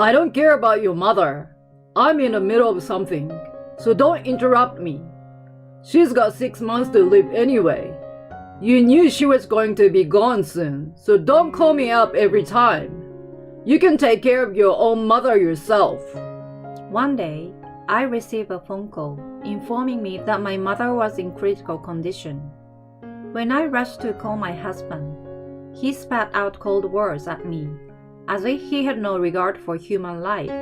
I don't care about your mother. I'm in the middle of something, so don't interrupt me. She's got 6 months to live anyway. You knew she was going to be gone soon, so don't call me up every time. You can take care of your own mother yourself. One day, I received a phone call informing me that my mother was in critical condition. When I rushed to call my husband, he spat out cold words at me, as if he had no regard for human life.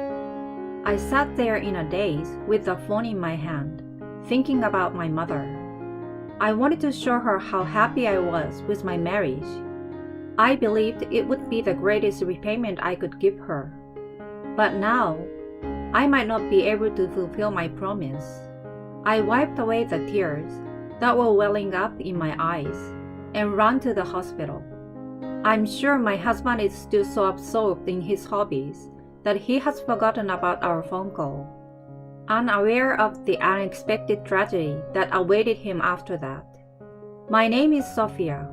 I sat there in a daze with the phone in my hand, thinking about my mother. I wanted to show her how happy I was with my marriage. I believed it would be the greatest repayment I could give her. But now, I might not be able to fulfill my promise. I wiped away the tears that were welling up in my eyes and ran to the hospital. I'm sure my husband is still so absorbed in his hobbies that he has forgotten about our phone call, unaware of the unexpected tragedy that awaited him after that. My name is Sophia.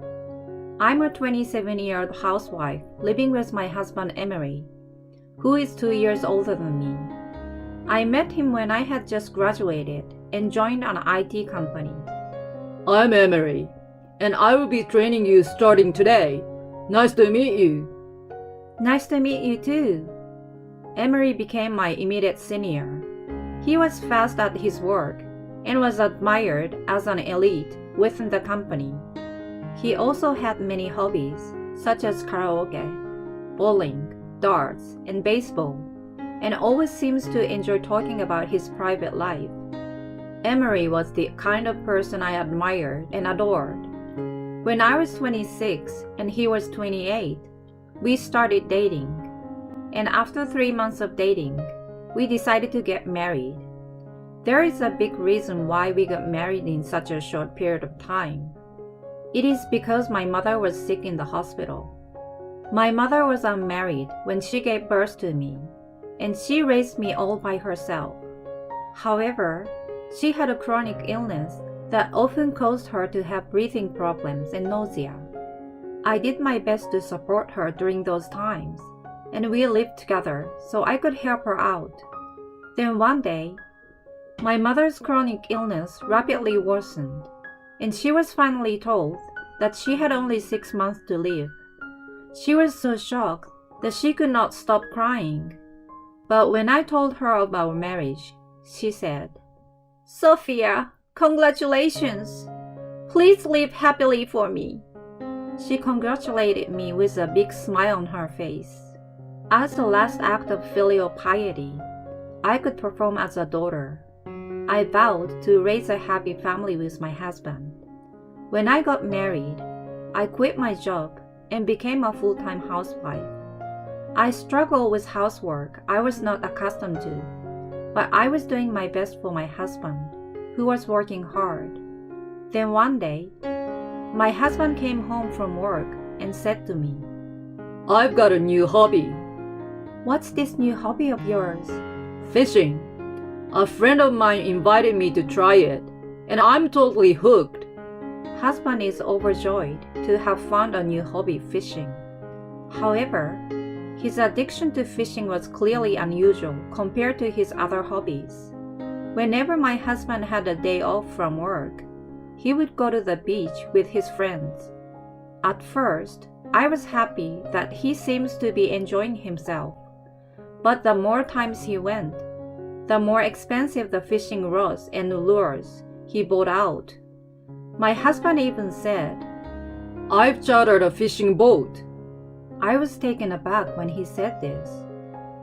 I'm a 27-year-old housewife living with my husband Emery, who is 2 years older than me. I met him when I had just graduated and joined an IT company. I'm Emery, and I will be training you starting today. Nice to meet you. Nice to meet you too. Emery became my immediate senior. He was fast at his work and was admired as an elite within the company. He also had many hobbies, such as karaoke, bowling, darts, and baseball, and always seems to enjoy talking about his private life. Emery was the kind of person I admired and adored. When I was 26 and he was 28, we started dating. And after 3 months of dating, we decided to get married. There is a big reason why we got married in such a short period of time. It is because my mother was sick in the hospital. My mother was unmarried when she gave birth to me, and she raised me all by herself. However, she had a chronic illness that often caused her to have breathing problems and nausea. I did my best to support her during those times, and we lived together so I could help her out. Then one day, my mother's chronic illness rapidly worsened, and she was finally told that she had only 6 months to live. She was so shocked that she could not stop crying. But when I told her of our marriage, she said, "Sophia, congratulations! Please live happily for me." She congratulated me with a big smile on her face. As the last act of filial piety I could perform as a daughter, I vowed to raise a happy family with my husband. When I got married, I quit my job and became a full-time housewife. I struggled with housework I was not accustomed to, but I was doing my best for my husband, who was working hard. Then one day, my husband came home from work and said to me, I've got a new hobby. "What's this new hobby of yours?" Fishing. A friend of mine invited me to try it, and I'm totally hooked. Husband is overjoyed to have found a new hobby, fishing. However, his addiction to fishing was clearly unusual compared to his other hobbies. Whenever my husband had a day off from work, he would go to the beach with his friends. At first, I was happy that he seems to be enjoying himself. But the more times he went, the more expensive the fishing rods and lures he bought out. My husband even said, I've chartered a fishing boat. I was taken aback when he said this.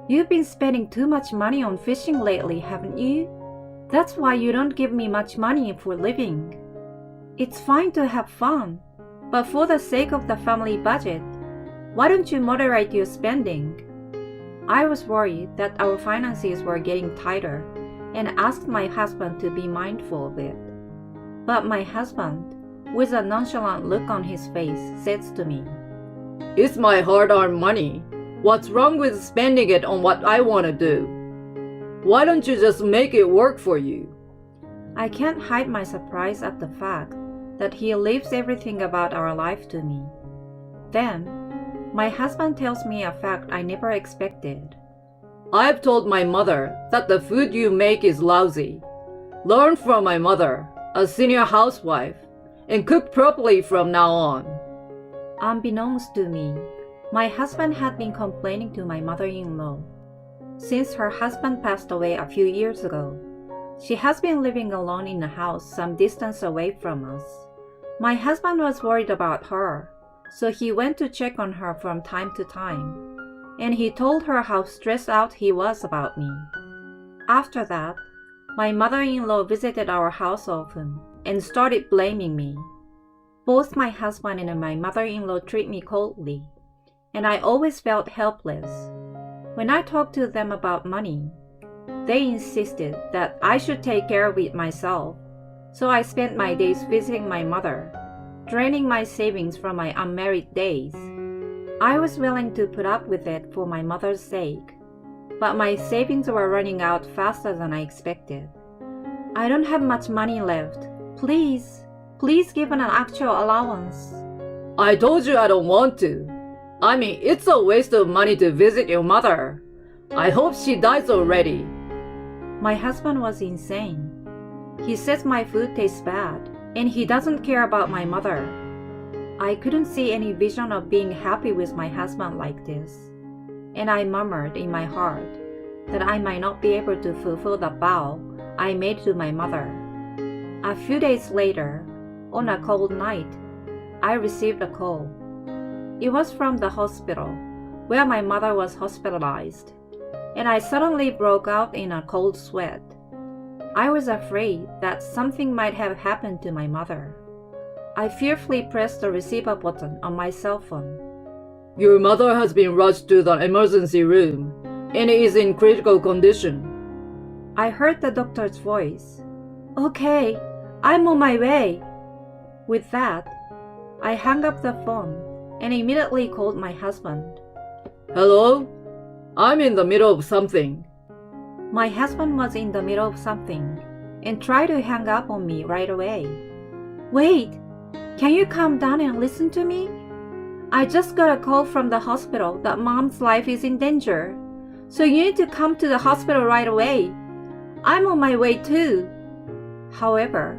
"You've been spending too much money on fishing lately, haven't you? That's why you don't give me much money for living. It's fine to have fun, but for the sake of the family budget, why don't you moderate your spending?" I was worried that our finances were getting tighter and asked my husband to be mindful of it. But my husband, with a nonchalant look on his face, says to me, It's my hard-earned money. What's wrong with spending it on what I want to do? Why don't you just make it work for you? I can't hide my surprise at the fact that he leaves everything about our life to me. Then, my husband tells me a fact I never expected. I've told my mother that the food you make is lousy. Learn from my mother, a senior housewife, and cook properly from now on. Unbeknownst to me, my husband had been complaining to my mother-in-law. Since her husband passed away a few years ago, she has been living alone in a house some distance away from us. My husband was worried about her, so he went to check on her from time to time, and he told her how stressed out he was about me. After that, my mother-in-law visited our house often and started blaming me. Both my husband and my mother-in-law treat me coldly, and I always felt helpless. When I talked to them about money, they insisted that I should take care of it myself, so I spent my days visiting my mother, draining my savings from my unmarried days. I was willing to put up with it for my mother's sake, but my savings were running out faster than I expected. I don't have much money left. Please give an actual allowance. I told you I don't want to. I mean, it's a waste of money to visit your mother. I hope she dies already. My husband was insane. He says my food tastes bad, and he doesn't care about my mother. I couldn't see any vision of being happy with my husband like this, and I murmured in my heart that I might not be able to fulfill the vow I made to my mother. A few days later, on a cold night, I received a call. It was from the hospital, where my mother was hospitalized, and I suddenly broke out in a cold sweat. I was afraid that something might have happened to my mother. I fearfully pressed the receiver button on my cell phone. Your mother has been rushed to the emergency room and is in critical condition. I heard the doctor's voice. Okay, I'm on my way. With that, I hung up the phone and immediately called my husband. Hello? I'm in the middle of something. My husband was in the middle of something and tried to hang up on me right away. Wait, can you calm down and listen to me? I just got a call from the hospital that Mom's life is in danger, so you need to come to the hospital right away. I'm on my way too. However,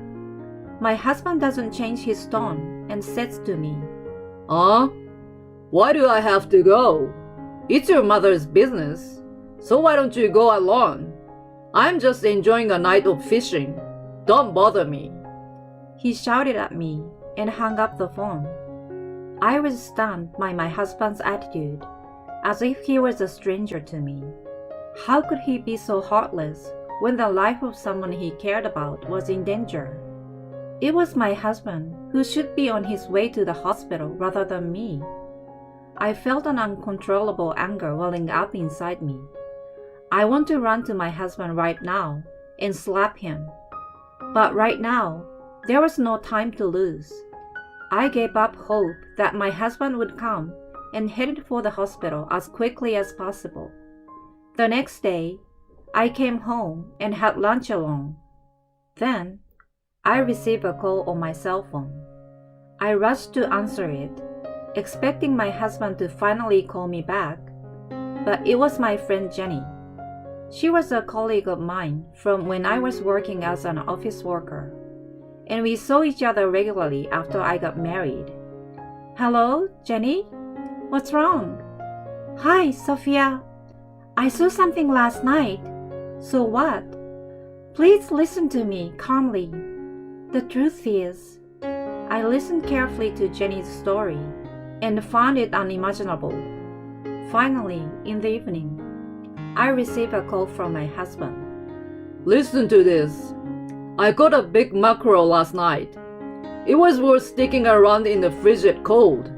my husband doesn't change his tone and says to me, Why do I have to go? It's your mother's business, so why don't you go alone? I'm just enjoying a night of fishing. Don't bother me. He shouted at me and hung up the phone. I was stunned by my husband's attitude, as if he was a stranger to me. How could he be so heartless when the life of someone he cared about was in danger? It was my husband who should be on his way to the hospital rather than me. I felt an uncontrollable anger welling up inside me. I want to run to my husband right now and slap him. But right now, there was no time to lose. I gave up hope that my husband would come and headed for the hospital as quickly as possible. The next day, I came home and had lunch alone. Then, I received a call on my cell phone. I rushed to answer it, expecting my husband to finally call me back, but it was my friend Jenny. She was a colleague of mine from when I was working as an office worker, and we saw each other regularly after I got married. Hello, Jenny? What's wrong? Hi, Sophia. I saw something last night. So what? Please listen to me calmly. The truth is, I listened carefully to Jenny's story and found it unimaginable. Finally, in the evening, I received a call from my husband. Listen to this. I caught a big mackerel last night. It was worth sticking around in the frigid cold.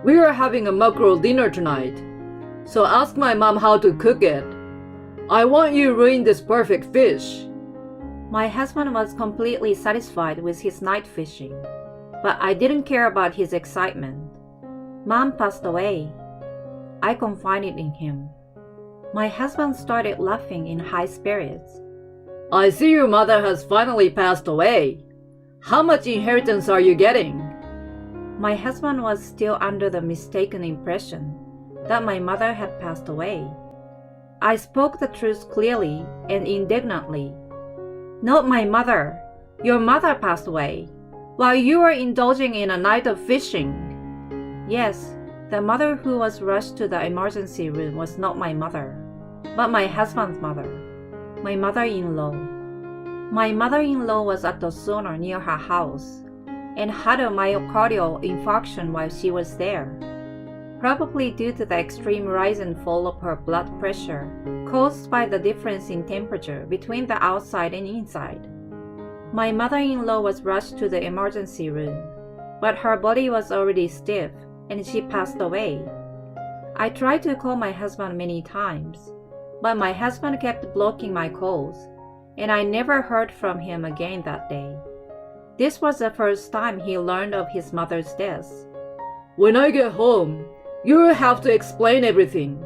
We are having a mackerel dinner tonight, so ask my mom how to cook it. I want you to ruin this perfect fish. My husband was completely satisfied with his night fishing, but I didn't care about his excitement. Mom passed away. I confided in him. My husband started laughing in high spirits. I see your mother has finally passed away. How much inheritance are you getting? My husband was still under the mistaken impression that my mother had passed away. I spoke the truth clearly and indignantly. Not my mother. Your mother passed away while you were indulging in a night of fishing. Yes, the mother who was rushed to the emergency room was not my mother, but my husband's mother, my mother-in-law. My mother-in-law was at the sauna near her house and had a myocardial infarction while she was there, probably due to the extreme rise and fall of her blood pressure caused by the difference in temperature between the outside and inside. My mother-in-law was rushed to the emergency room, but her body was already stiff and she passed away. I tried to call my husband many times, but my husband kept blocking my calls, and I never heard from him again that day. This was the first time he learned of his mother's death. When I get home, you'll have to explain everything,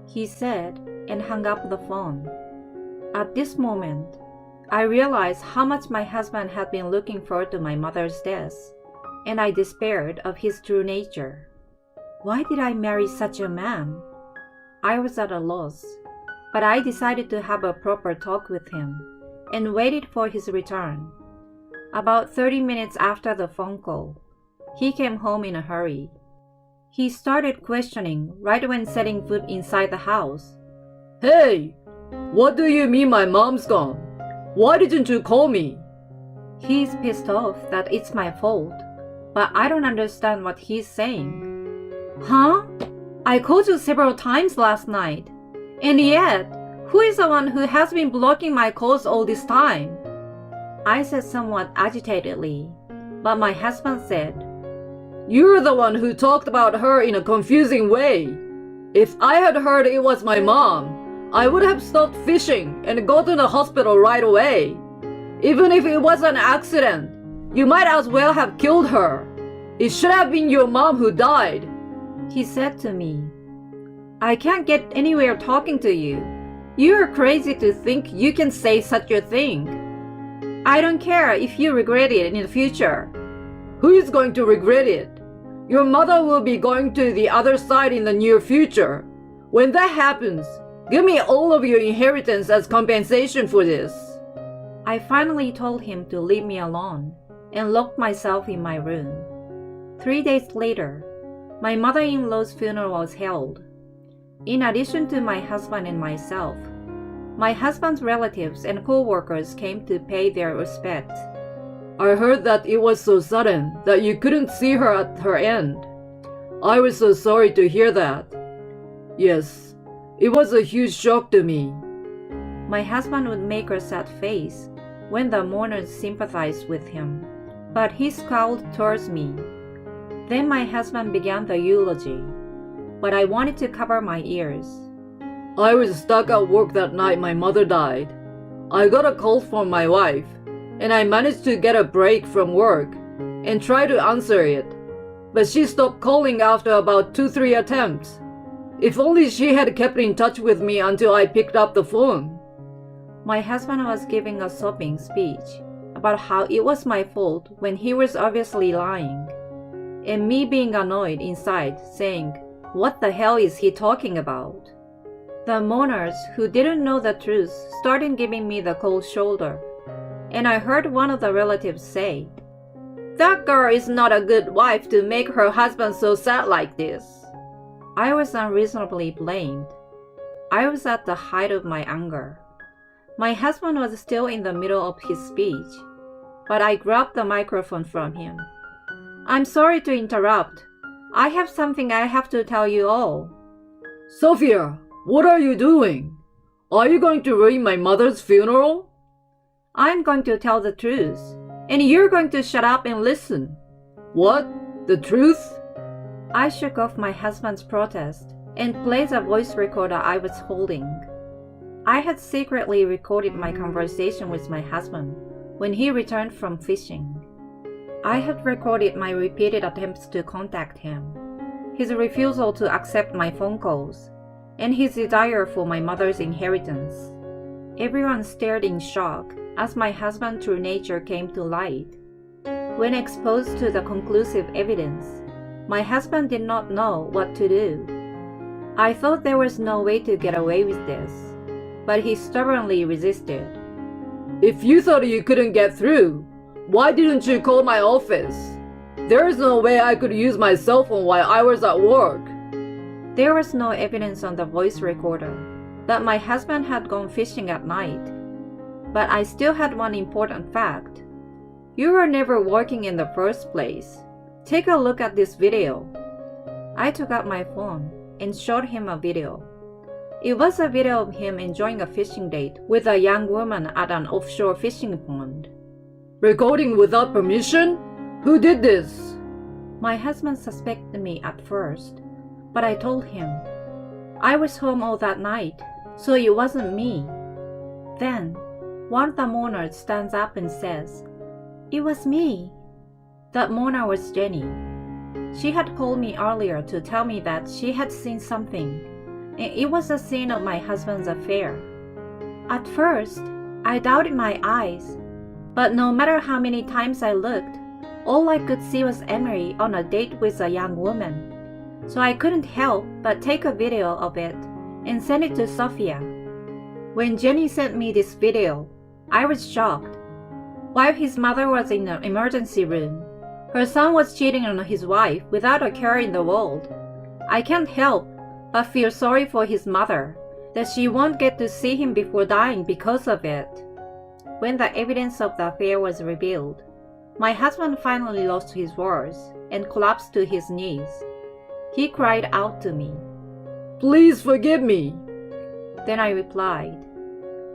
he said and hung up the phone. At this moment, I realized how much my husband had been looking forward to my mother's death, and I despaired of his true nature. Why did I marry such a man? I was at a loss, but I decided to have a proper talk with him and waited for his return. About 30 minutes after the phone call, he came home in a hurry. He started questioning right when setting foot inside the house. Hey, what do you mean my mom's gone? Why didn't you call me? He's pissed off that it's my fault, but I don't understand what he's saying. Huh? I called you several times last night, and yet, who is the one who has been blocking my calls all this time? I said somewhat agitatedly, but my husband said, You're the one who talked about her in a confusing way. If I had heard it was my mom, I would have stopped fishing and go to the hospital right away. Even if it was an accident, you might as well have killed her. It should have been your mom who died, he said to me. I can't get anywhere talking to you. You're crazy to think you can say such a thing. I don't care if you regret it in the future. Who is going to regret it? Your mother will be going to the other side in the near future. When that happens, give me all of your inheritance as compensation for this. I finally told him to leave me alone and locked myself in my room. 3 days later, my mother-in-law's funeral was held. In addition to my husband and myself, my husband's relatives and co-workers came to pay their respects. I heard that it was so sudden that you couldn't see her at her end. I was so sorry to hear that. Yes, it was a huge shock to me. My husband would make a sad face when the mourners sympathized with him, but he scowled towards me. Then my husband began the eulogy, but I wanted to cover my ears. I was stuck at work that night my mother died. I got a call from my wife, and I managed to get a break from work and try to answer it, but she stopped calling after about 2-3 attempts. If only she had kept in touch with me until I picked up the phone. My husband was giving a sobbing speech about how it was my fault when he was obviously lying, and me being annoyed inside, saying, "What the hell is he talking about?" The mourners who didn't know the truth started giving me the cold shoulder, and I heard one of the relatives say, "That girl is not a good wife to make her husband so sad like this." I was unreasonably blamed. I was at the height of my anger. My husband was still in the middle of his speech, but I grabbed the microphone from him. "I'm sorry to interrupt. I have something I have to tell you all." Sophia, what are you doing? Are you going to ruin my mother's funeral? "I'm going to tell the truth, and you're going to shut up and listen." What? The truth? I shook off my husband's protest and played the voice recorder I was holding. I had secretly recorded my conversation with my husband when he returned from fishing. I had recorded my repeated attempts to contact him, his refusal to accept my phone calls, and his desire for my mother's inheritance. Everyone stared in shock as my husband's true nature came to light. When exposed to the conclusive evidence, my husband did not know what to do. I thought there was no way to get away with this, but he stubbornly resisted. If you thought you couldn't get through, why didn't you call my office? There is no way I could use my cell phone while I was at work. There was no evidence on the voice recorder that my husband had gone fishing at night, but I still had one important fact. You were never working in the first place. Take a look at this video. I took out my phone and showed him a video. It was a video of him enjoying a fishing date with a young woman at an offshore fishing pond. Recording without permission? Who did this? My husband suspected me at first, but I told him I was home all that night, so it wasn't me. Then, one of the mourners stands up and says, "It was me." That mourner was Jenny. She had called me earlier to tell me that she had seen something, and it was a scene of my husband's affair. At first, I doubted my eyes, but no matter how many times I looked, all I could see was Emery on a date with a young woman. So I couldn't help but take a video of it and send it to Sophia. When Jenny sent me this video, I was shocked. While his mother was in the emergency room, her son was cheating on his wife without a care in the world. I can't help but feel sorry for his mother, that she won't get to see him before dying because of it. When the evidence of the affair was revealed, my husband finally lost his words and collapsed to his knees. He cried out to me, "Please forgive me." Then I replied,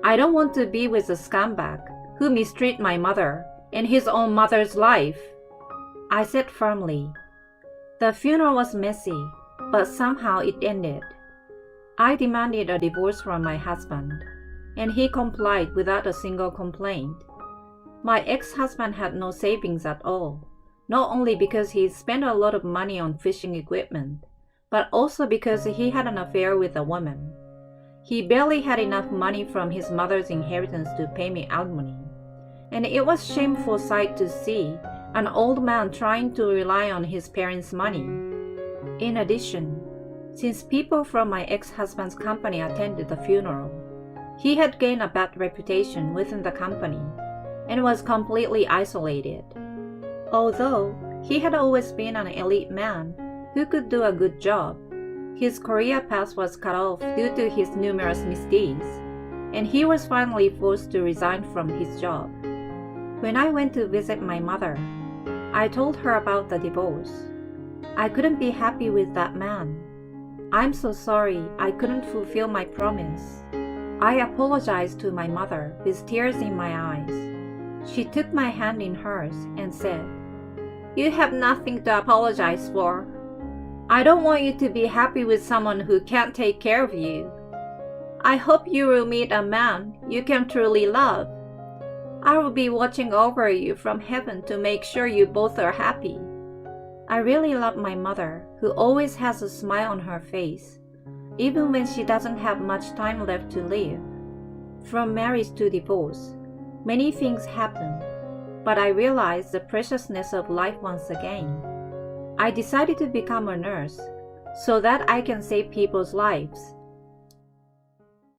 "I don't want to be with a scumbag who mistreated my mother and his own mother's life." I said firmly. The funeral was messy, but somehow it ended. I demanded a divorce from my husband, and he complied without a single complaint. My ex-husband had no savings at all, not only because he spent a lot of money on fishing equipment, but also because he had an affair with a woman. He barely had enough money from his mother's inheritance to pay me alimony, and it was a shameful sight to see an old man trying to rely on his parents' money. In addition, since people from my ex-husband's company attended the funeral, he had gained a bad reputation within the company and was completely isolated. Although he had always been an elite man who could do a good job, his career path was cut off due to his numerous misdeeds, and he was finally forced to resign from his job. When I went to visit my mother, I told her about the divorce. I couldn't be happy with that man. "I'm so sorry I couldn't fulfill my promise." I apologized to my mother with tears in my eyes. She took my hand in hers and said, "You have nothing to apologize for. I don't want you to be happy with someone who can't take care of you. I hope you will meet a man you can truly love. I will be watching over you from heaven to make sure you both are happy." I really love my mother, who always has a smile on her face, even when she doesn't have much time left to live. From marriage to divorce, many things happen, but I realized the preciousness of life once again. I decided to become a nurse so that I can save people's lives